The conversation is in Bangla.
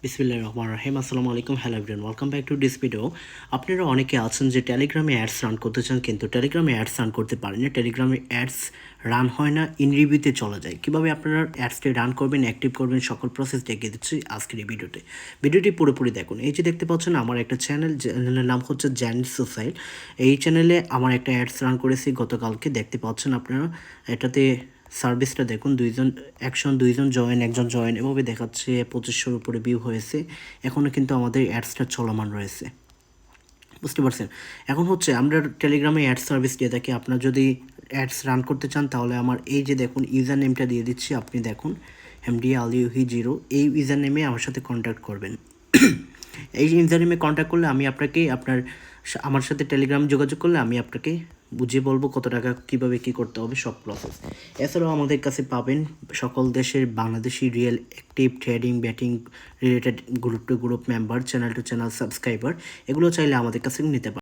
বিসমিল্লাহির রহমানির রহিম। আসসালামু আলাইকুম, hello everyone, welcome back to this video. আপনারা অনেকে আছেন যে টেলিগ্রামে অ্যাডস রান করতে চান, কিন্তু টেলিগ্রামে অ্যাডস রান করতে পারেন না। টেলিগ্রামে অ্যাডস রান হয় না, ইন রিভিউতে চলে যায়। কীভাবে আপনারা অ্যাডসটি রান করবেন, অ্যাক্টিভ করবেন, সকল প্রসেস দেখিয়ে দিচ্ছি আজকের এই ভিডিওটি পুরোপুরি দেখুন। এই যে দেখতে পাচ্ছেন আমার একটা চ্যানেলের নাম হচ্ছে জ্যানিস সোসাইল। এই চ্যানেলে আমার একটা অ্যাডস রান করেছি গতকালকে, দেখতে পাচ্ছেন আপনারা। এটাতে সার্ভিসটা দেখুন, দুইজন জয়েন, একজন জয়েন, এভাবে দেখাচ্ছে। 2500-র উপরে ভিউ হয়েছে। এখনও কিন্তু আমাদের অ্যাডসটা চলমান রয়েছে, বুঝতে পারছেন। এখন হচ্ছে আমরা টেলিগ্রামে অ্যাড সার্ভিস দিয়ে থাকি। আপনার যদি অ্যাডস রান করতে চান তাহলে আমার এই যে দেখুন ইউজার নেমটা দিয়ে দিচ্ছি, আপনি দেখুন MD আলিউহি 0, এই ইউজার নেমে আমার সাথে কন্ট্যাক্ট করবেন। এই ইউজার নেমে কন্ট্যাক্ট করলে আমি আপনাকে আমার সাথে টেলিগ্রামে যোগাযোগ করলে আমি আপনাকে বুঝিয়ে বলবো কত টাকা কীভাবে কী করতে হবে, সব প্রসেস। এছাড়াও আমাদের কাছে পাবেন সকল দেশের Bangladeshi real active trading batting related group to group member, channel to channel subscriber. এগুলো চাইলে আমাদের কাছে নিতে পারেন।